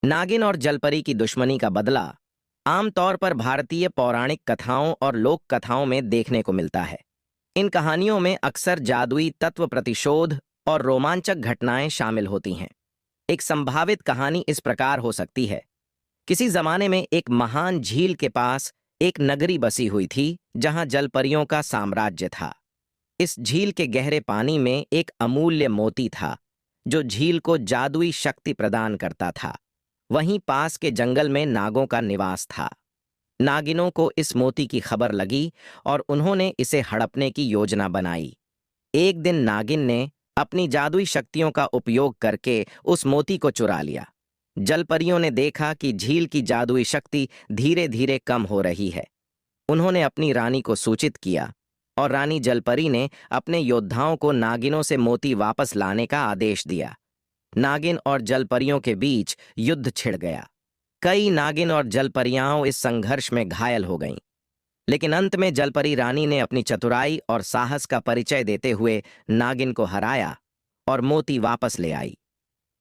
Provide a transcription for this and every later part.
नागिन और जलपरी की दुश्मनी का बदला आमतौर पर भारतीय पौराणिक कथाओं और लोक कथाओं में देखने को मिलता है। इन कहानियों में अक्सर जादुई तत्व प्रतिशोध और रोमांचक घटनाएं शामिल होती हैं। एक संभावित कहानी इस प्रकार हो सकती है। किसी जमाने में एक महान झील के पास एक नगरी बसी हुई थी जहां जलपरियों का साम्राज्य था। इस झील के गहरे पानी में एक अमूल्य मोती था जो झील को जादुई शक्ति प्रदान करता था। वहीं पास के जंगल में नागों का निवास था। नागिनों को इस मोती की खबर लगी और उन्होंने इसे हड़पने की योजना बनाई। एक दिन नागिन ने अपनी जादुई शक्तियों का उपयोग करके उस मोती को चुरा लिया। जलपरियों ने देखा कि झील की जादुई शक्ति धीरे धीरे कम हो रही है। उन्होंने अपनी रानी को सूचित किया और रानी जलपरी ने अपने योद्धाओं को नागिनों से मोती वापस लाने का आदेश दिया। नागिन और जलपरियों के बीच युद्ध छिड़ गया। कई नागिन और जलपरियां इस संघर्ष में घायल हो गईं। लेकिन अंत में जलपरी रानी ने अपनी चतुराई और साहस का परिचय देते हुए नागिन को हराया और मोती वापस ले आई।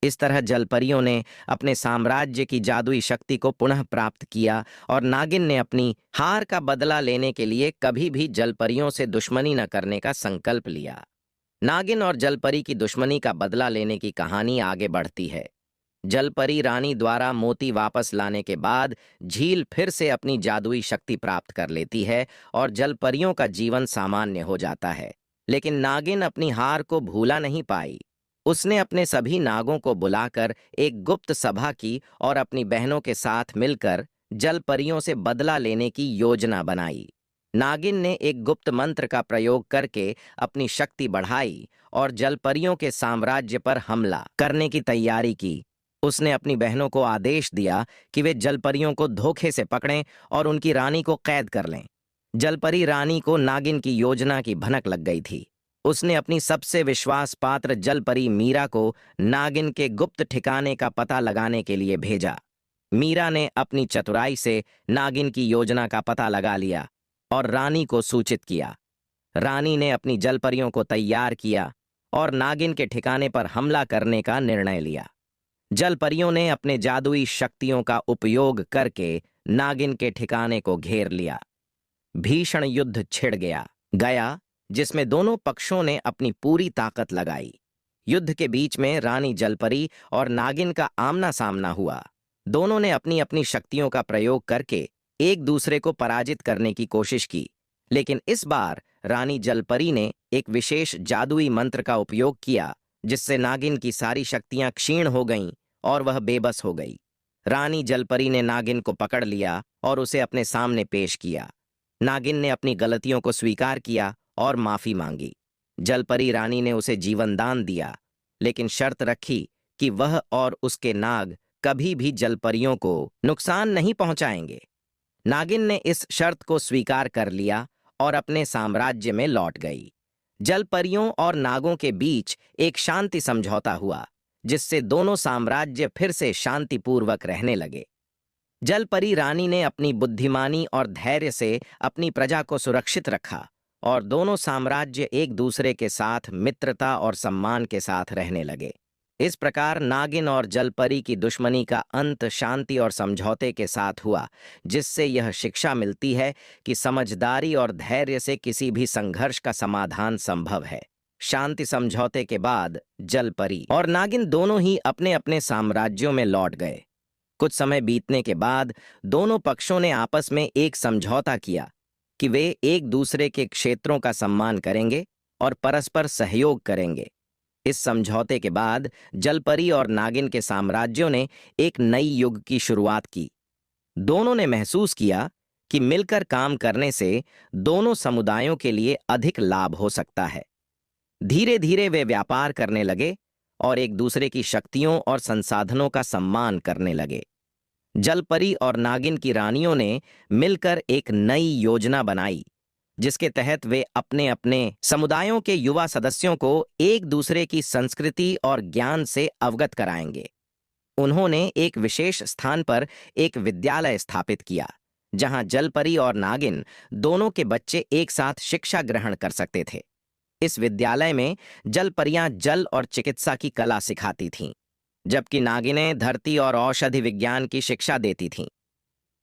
इस तरह जलपरियों ने अपने साम्राज्य की जादुई शक्ति को पुनः प्राप्त किया और नागिन ने अपनी हार का बदला लेने के लिए कभी भी जलपरियों से दुश्मनी न करने का संकल्प लिया। नागिन और जलपरी की दुश्मनी का बदला लेने की कहानी आगे बढ़ती है। जलपरी रानी द्वारा मोती वापस लाने के बाद झील फिर से अपनी जादुई शक्ति प्राप्त कर लेती है और जलपरियों का जीवन सामान्य हो जाता है। लेकिन नागिन अपनी हार को भूला नहीं पाई। उसने अपने सभी नागों को बुलाकर एक गुप्त सभा की और अपनी बहनों के साथ मिलकर जलपरियों से बदला लेने की योजना बनाई। नागिन ने एक गुप्त मंत्र का प्रयोग करके अपनी शक्ति बढ़ाई और जलपरियों के साम्राज्य पर हमला करने की तैयारी की। उसने अपनी बहनों को आदेश दिया कि वे जलपरियों को धोखे से पकड़ें और उनकी रानी को कैद कर लें। जलपरी रानी को नागिन की योजना की भनक लग गई थी। उसने अपनी सबसे विश्वास पात्र जलपरी मीरा को नागिन के गुप्त ठिकाने का पता लगाने के लिए भेजा। मीरा ने अपनी चतुराई से नागिन की योजना का पता लगा लिया और रानी को सूचित किया। रानी ने अपनी जलपरियों को तैयार किया और नागिन के ठिकाने पर हमला करने का निर्णय लिया। जलपरियों ने अपने जादुई शक्तियों का उपयोग करके नागिन के ठिकाने को घेर लिया। भीषण युद्ध छिड़ गया जिसमें दोनों पक्षों ने अपनी पूरी ताकत लगाई। युद्ध के बीच में रानी जलपरी और नागिन का आमना सामना हुआ। दोनों ने अपनी अपनी शक्तियों का प्रयोग करके एक दूसरे को पराजित करने की कोशिश की। लेकिन इस बार रानी जलपरी ने एक विशेष जादुई मंत्र का उपयोग किया जिससे नागिन की सारी शक्तियां क्षीण हो गईं और वह बेबस हो गई। रानी जलपरी ने नागिन को पकड़ लिया और उसे अपने सामने पेश किया। नागिन ने अपनी गलतियों को स्वीकार किया और माफी मांगी। जलपरी रानी ने उसे जीवन दान दिया, लेकिन शर्त रखी कि वह और उसके नाग कभी भी जलपरियों को नुकसान नहीं पहुंचाएंगे। नागिन ने इस शर्त को स्वीकार कर लिया और अपने साम्राज्य में लौट गई। जलपरियों और नागों के बीच एक शांति समझौता हुआ जिससे दोनों साम्राज्य फिर से शांतिपूर्वक रहने लगे। जलपरी रानी ने अपनी बुद्धिमानी और धैर्य से अपनी प्रजा को सुरक्षित रखा और दोनों साम्राज्य एक दूसरे के साथ मित्रता और सम्मान के साथ रहने लगे। इस प्रकार नागिन और जलपरी की दुश्मनी का अंत शांति और समझौते के साथ हुआ, जिससे यह शिक्षा मिलती है कि समझदारी और धैर्य से किसी भी संघर्ष का समाधान संभव है। शांति समझौते के बाद जलपरी और नागिन दोनों ही अपने अपने साम्राज्यों में लौट गए। कुछ समय बीतने के बाद दोनों पक्षों ने आपस में एक समझौता किया कि वे एक दूसरे के क्षेत्रों का सम्मान करेंगे और परस्पर सहयोग करेंगे। इस समझौते के बाद जलपरी और नागिन के साम्राज्यों ने एक नई युग की शुरुआत की। दोनों ने महसूस किया कि मिलकर काम करने से दोनों समुदायों के लिए अधिक लाभ हो सकता है। धीरे धीरे वे व्यापार करने लगे और एक दूसरे की शक्तियों और संसाधनों का सम्मान करने लगे। जलपरी और नागिन की रानियों ने मिलकर एक नई योजना बनाई जिसके तहत वे अपने अपने समुदायों के युवा सदस्यों को एक दूसरे की संस्कृति और ज्ञान से अवगत कराएंगे। उन्होंने एक विशेष स्थान पर एक विद्यालय स्थापित किया जहां जलपरी और नागिन दोनों के बच्चे एक साथ शिक्षा ग्रहण कर सकते थे। इस विद्यालय में जलपरियां जल और चिकित्सा की कला सिखाती थीं। जबकि नागिनें धरती और औषधि विज्ञान की शिक्षा देती थीं।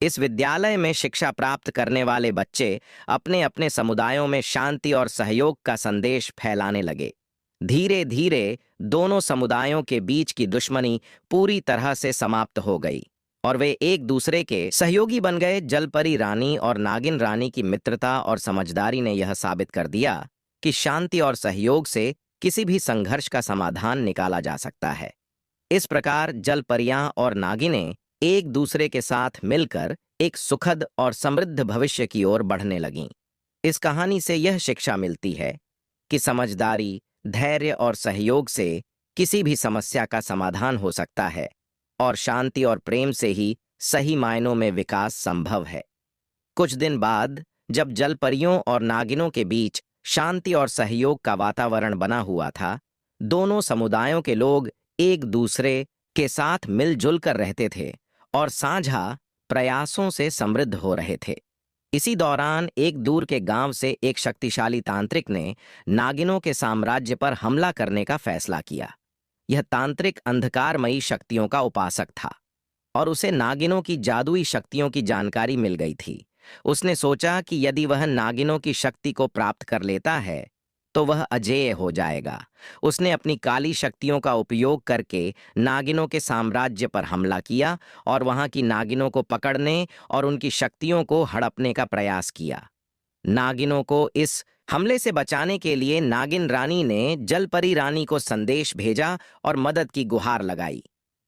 इस विद्यालय में शिक्षा प्राप्त करने वाले बच्चे अपने अपने समुदायों में शांति और सहयोग का संदेश फैलाने लगे। धीरे धीरे दोनों समुदायों के बीच की दुश्मनी पूरी तरह से समाप्त हो गई और वे एक दूसरे के सहयोगी बन गए। जलपरी रानी और नागिन रानी की मित्रता और समझदारी ने यह साबित कर दिया कि शांति और सहयोग से किसी भी संघर्ष का समाधान निकाला जा सकता है। इस प्रकार जलपरियां और नागिनें एक दूसरे के साथ मिलकर एक सुखद और समृद्ध भविष्य की ओर बढ़ने लगीं। इस कहानी से यह शिक्षा मिलती है कि समझदारी, धैर्य और सहयोग से किसी भी समस्या का समाधान हो सकता है और शांति और प्रेम से ही सही मायनों में विकास संभव है। कुछ दिन बाद जब जलपरियों और नागिनों के बीच शांति और सहयोग का वातावरण बना हुआ था, दोनों समुदायों के लोग एक दूसरे के साथ मिलजुल कर रहते थे और साझा प्रयासों से समृद्ध हो रहे थे। इसी दौरान एक दूर के गांव से एक शक्तिशाली तांत्रिक ने नागिनों के साम्राज्य पर हमला करने का फैसला किया। यह तांत्रिक अंधकारमयी शक्तियों का उपासक था और उसे नागिनों की जादुई शक्तियों की जानकारी मिल गई थी। उसने सोचा कि यदि वह नागिनों की शक्ति को प्राप्त कर लेता है तो वह अजेय हो जाएगा। उसने अपनी काली शक्तियों का उपयोग करके नागिनों के साम्राज्य पर हमला किया और वहां की नागिनों को पकड़ने और उनकी शक्तियों को हड़पने का प्रयास किया। नागिनों को इस हमले से बचाने के लिए नागिन रानी ने जलपरी रानी को संदेश भेजा और मदद की गुहार लगाई।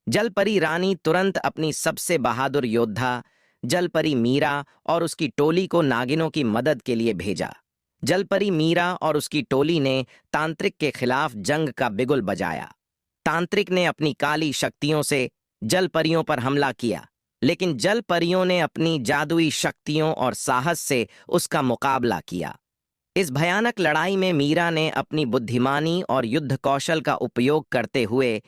जलपरी रानी तुरंत अपनी सबसे बहादुर योद्धा जलपरी मीरा और उसकी टोली को नागिनों की मदद के लिए भेजा। जलपरी मीरा और उसकी टोली ने तांत्रिक के खिलाफ जंग का बिगुल बजाया। तांत्रिक ने अपनी काली शक्तियों से जलपरियों पर हमला किया, लेकिन जलपरियों ने अपनी जादुई शक्तियों और साहस से उसका मुकाबला किया। इस भयानक लड़ाई में मीरा ने अपनी बुद्धिमानी और युद्ध कौशल का उपयोग करते हुए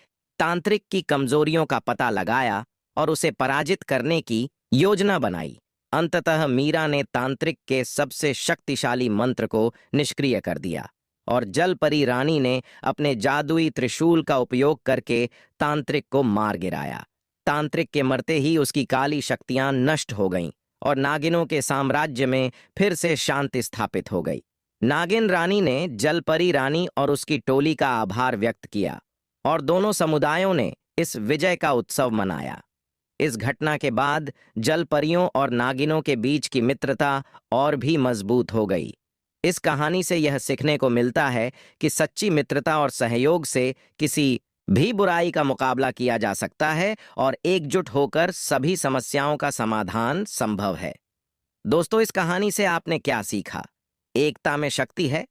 तांत्रिक की कमजोरियों का पता लगाया और उसे पराजित करने की योजना बनाई। अंततः मीरा ने तांत्रिक के सबसे शक्तिशाली मंत्र को निष्क्रिय कर दिया और जलपरी रानी ने अपने जादुई त्रिशूल का उपयोग करके तांत्रिक को मार गिराया। तांत्रिक के मरते ही उसकी काली शक्तियां नष्ट हो गईं और नागिनों के साम्राज्य में फिर से शांति स्थापित हो गई। नागिन रानी ने जलपरी रानी और उसकी टोली का आभार व्यक्त किया और दोनों समुदायों ने इस विजय का उत्सव मनाया। इस घटना के बाद जलपरियों और नागिनों के बीच की मित्रता और भी मजबूत हो गई। इस कहानी से यह सीखने को मिलता है कि सच्ची मित्रता और सहयोग से किसी भी बुराई का मुकाबला किया जा सकता है और एकजुट होकर सभी समस्याओं का समाधान संभव है। दोस्तों, इस कहानी से आपने क्या सीखा? एकता में शक्ति है